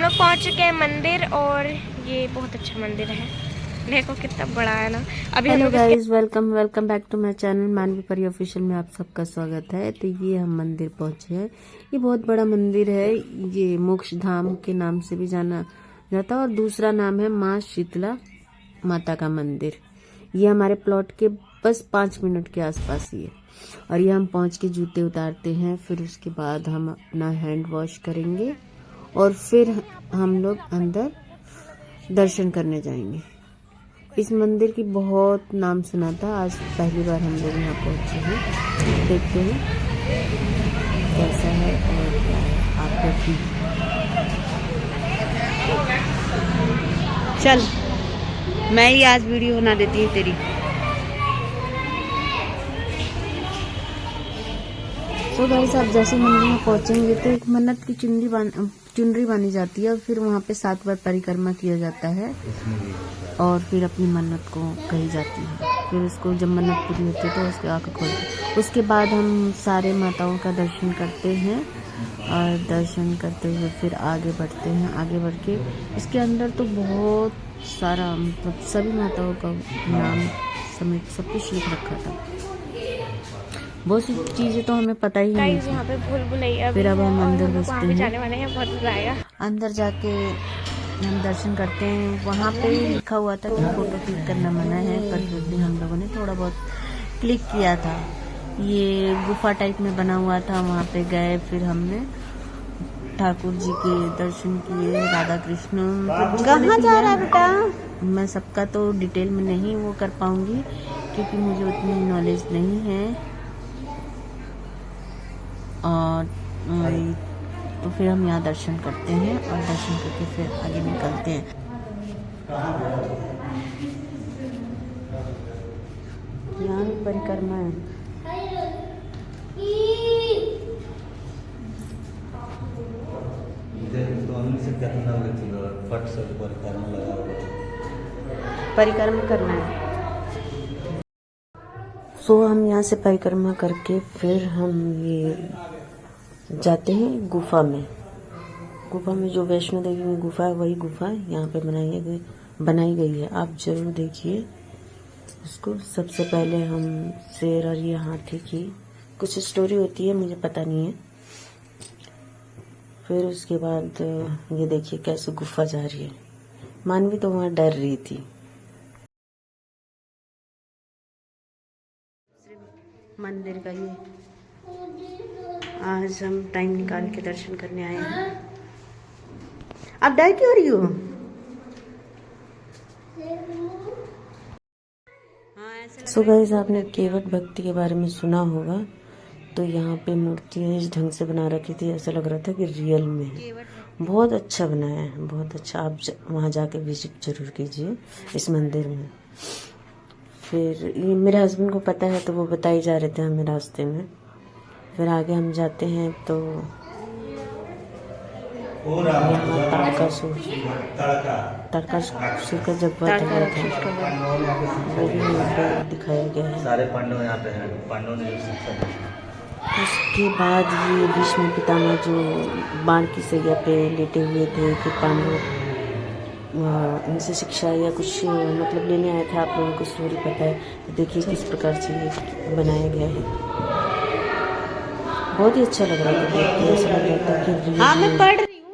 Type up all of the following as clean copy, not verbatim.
लोग पहुंच चुके हैं मंदिर और ये बहुत अच्छा मंदिर है, देखो कितना बड़ा है ना। अभी hello guys, welcome back to my channel Manvi Pari official में आप सबका स्वागत है। तो ये हम मंदिर पहुंचे हैं। ये बहुत बड़ा मंदिर है, ये मोक्ष धाम के नाम से भी जाना जाता है और दूसरा नाम है माँ शीतला माता का मंदिर। ये हमारे प्लॉट के बस 5 मिनट के आसपास ही है। और ये हम पहुंच के जूते उतारते हैं, फिर उसके बाद हम अपना हैंड वॉश करेंगे और फिर हम लोग अंदर दर्शन करने जाएंगे। इस मंदिर की बहुत नाम सुना था, आज पहली बार हम लोग यहाँ पहुँचे हैं। देखते हैं कैसा है और क्या है। आपका भी चल, मैं ही आज वीडियो बना देती हूँ तेरी। तो गाइस, आप जैसे मंदिर में पहुंचेंगे तो एक मन्नत की चुनरी बांधी जाती है और फिर वहाँ पे 7 बार परिक्रमा किया जाता है और फिर अपनी मन्नत को कही जाती है। फिर उसको जब मन्नत पूरी होती है तो उसके आँखें खोलते। उसके बाद हम सारे माताओं का दर्शन करते हैं और दर्शन करते हुए फिर आगे बढ़ते हैं। आगे बढ़ के इसके अंदर तो बहुत सारा, मतलब सभी माताओं का नाम समेत सब कुछ लिख रखा था। बहुत सी चीजें तो हमें पता ही नहीं थी। यहाँ पे भूल भुलैया फिर अब हम अंदर घुसते हैं। जाने वाले हैं, बहुत मजा आएगा। अंदर जाके हम दर्शन करते हैं। वहाँ पे लिखा हुआ था कि फोटो क्लिक करना मना है, पर फिर भी हम लोगों ने थोड़ा बहुत क्लिक किया था। ये गुफा टाइप में बना हुआ था, वहाँ पे गए, फिर हमने ठाकुर जी के दर्शन किए, राधा कृष्ण। कहाँ जा रहा है बेटा? मैं सबका तो डिटेल में नहीं वो कर पाऊंगी क्योंकि मुझे उतनी नॉलेज नहीं है। और तो फिर हम यहाँ दर्शन करते हैं और दर्शन करके फिर आगे निकलते हैं। यहाँ भी परिक्रमा है। परिक्रमा करना है। सो हम यहाँ से परिक्रमा करके फिर हम ये जाते हैं गुफा में। गुफा में जो वैष्णो देवी में गुफा है, वही गुफा यहाँ पे बनाई गई है। आप जरूर देखिए उसको। सबसे पहले हम शेर और ये हाथी की कुछ स्टोरी होती है, मुझे पता नहीं है। फिर उसके बाद ये देखिए कैसे गुफा जा रही है। मानवी तो वहाँ डर रही थी। मंदिर का ये आज हम टाइम निकाल के दर्शन करने आए हैं। आप डर क्यों रही हो? सो गाइस, आपने केवट भक्ति के बारे में सुना होगा। तो यहाँ पे मूर्तियाँ इस ढंग से बना रखी थी, ऐसा लग रहा था कि रियल में है। बहुत अच्छा बनाया है, बहुत अच्छा। आप वहाँ जाके विजिट जरूर कीजिए इस मंदिर में। फिर ये मेरे हस्बैंड को पता है तो वो बताई जा रहे थे हमें रास्ते में। फिर आगे हम जाते हैं तो यहाँ तारकासुर का जब वध हुआ था वो भी यहाँ पे दिखाया गया है। सारे पांडव यहाँ पे हैं, पांडवों ने उसके बाद ये भीष्म पितामह जो बाण की सैया पे लेटे हुए थे, फिर पांडव उनसे शिक्षा या कुछ मतलब लेने आए थे। आप लोगों को स्टोरी पता है तो देखिए किस प्रकार से ये बनाया गया है। बहुत ही अच्छा लग रहा था देख के, ऐसा लग रहा था कि मैं पढ़ रही हूँ।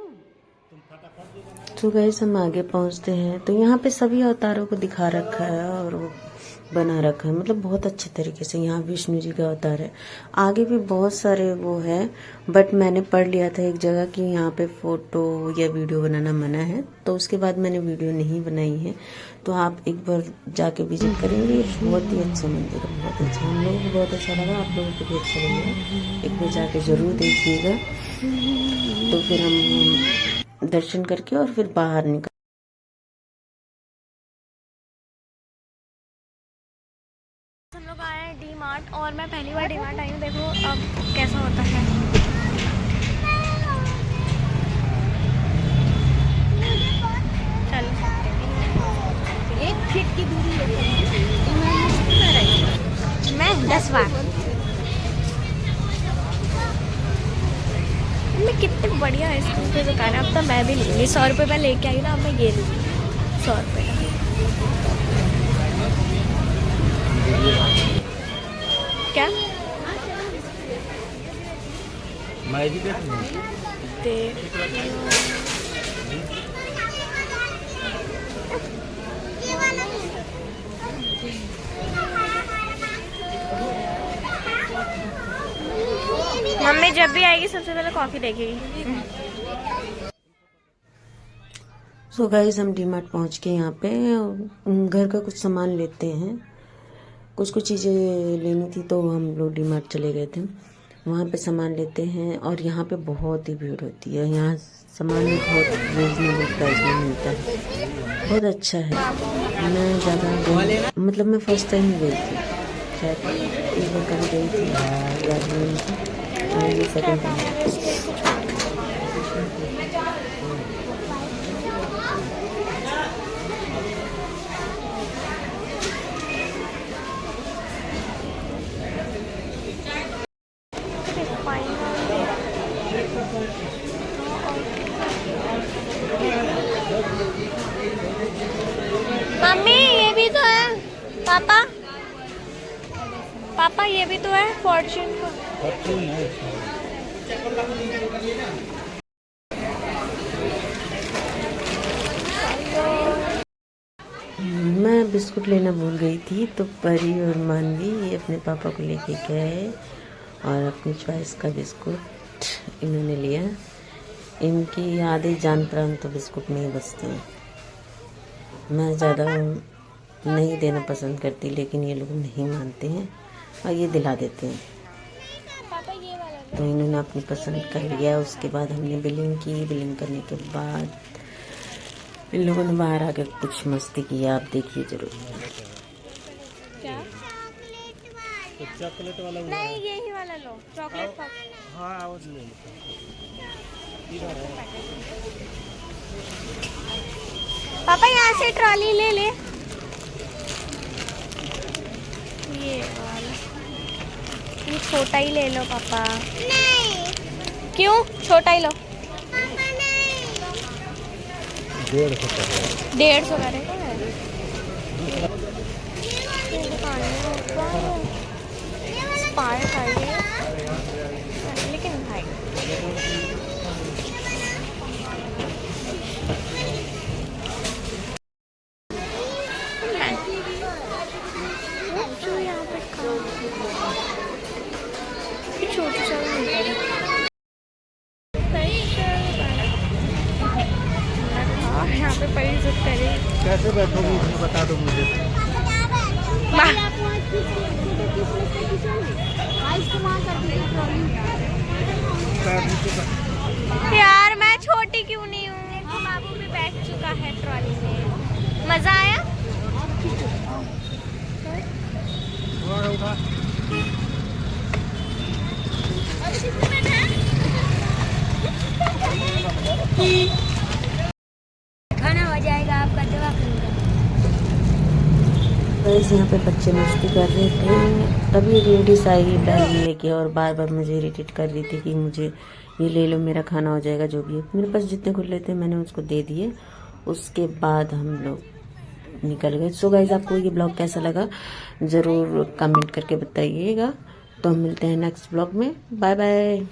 तो गाइस, हम आगे पहुँचते हैं तो यहाँ पे सभी अवतारों को दिखा रखा है और वो बना रखा है, मतलब बहुत अच्छे तरीके से। यहाँ विष्णु जी का अवतार है, आगे भी बहुत सारे वो है, बट मैंने पढ़ लिया था एक जगह कि यहाँ पे फोटो या वीडियो बनाना मना है, तो उसके बाद मैंने वीडियो नहीं बनाई है। तो आप एक बार जाके विजिट करेंगे। बहुत ही अच्छा मंदिर है, बहुत अच्छा। हम लोगों को बहुत अच्छा लगा, आप लोगों को भी अच्छा लगेगा। एक बार जाके जरूर देखिएगा। तो फिर हम दर्शन करके और फिर बाहर निकल। हम लोग आए हैं डी मार्ट और मैं पहली बार डी मार्ट आई हूँ। देखो अब कैसा होता है। चल 1 फीट की दूरी मैं 10 बार। कितनी बढ़िया आइसक्रीम की दुकान है। अब तो मैं भी लूँगी, 100 रुपये में लेके आई ना, अब मैं ये लूँगी 100 रुपये का। क्या मम्मी जब भी आएगी सबसे पहले कॉफी देखेगी। सो गाइस हम डीमार्ट पहुंच के यहाँ पे घर का कुछ सामान लेते हैं। कुछ चीज़ें लेनी थी तो हम लोग डीमार्ट चले गए थे। वहाँ पे सामान लेते हैं और यहाँ पे बहुत ही भीड़ होती है। यहाँ सामान भी बहुत रीजनेबल प्राइस में मिलता है, बहुत अच्छा है। मैं ज़्यादा मतलब मैं फर्स्ट टाइम गई थी, शायद एक बार कभी गई थी, याद नहीं मुझे, और ये सेकेंड टाइम। मम्मी ये भी तो है, पापा पापा ये भी तो है फॉर्च्यून का। मैं बिस्कुट लेना भूल गई थी तो परी और मानवी ये अपने पापा को लेके गए और अपनी चॉइस का बिस्कुट इन्होंने लिया। इनकी आधे जान प्राण तो बिस्कुट में ही बचते हैं। मैं ज़्यादा नहीं देना पसंद करती, लेकिन ये लोग नहीं मानते हैं और ये दिला देते हैं। तो इन्होंने अपनी पसंद कर लिया। उसके बाद हमने बिलिंग की। बिलिंग करने के बाद इन लोगों ने बाहर आकर कुछ मस्ती किया, आप देखिए जरूर। क्या चॉकलेट वाला नहीं, यही वाला लो, चॉकलेट का। हाँ वो ले लो। पापा यहाँ से ट्रॉली ले ले, ये वाला, ये छोटा ही ले लो पापा। नहीं क्यों, छोटा ही लो। 150 का रहेगा। स्पार्क है ये, लेकिन भाई जो यहाँ पे छोटी सा यहाँ पे परिचय करे। कैसे बैठोगी बता दो मुझे। यार मैं छोटी क्यों नहीं हूँ? तो बाबू भी बैठ चुका है ट्रॉली में। मजा आया? खाना हो जाएगा आपका, दवा करूँगा। गाइस यहाँ पे बच्चे मस्ती कर रहे थे, तभी एक लेडीज आई बैग लेके और बार बार मुझे इरिटेट कर रही थी कि मुझे ये ले लो, मेरा खाना हो जाएगा। जो भी है मेरे पास जितने खुले थे मैंने उसको दे दिए। उसके बाद हम लोग निकल गए। सो गाइस आपको ये ब्लॉग कैसा लगा ज़रूर कमेंट करके बताइएगा। तो हम मिलते हैं नेक्स्ट ब्लॉग में। Bye bye.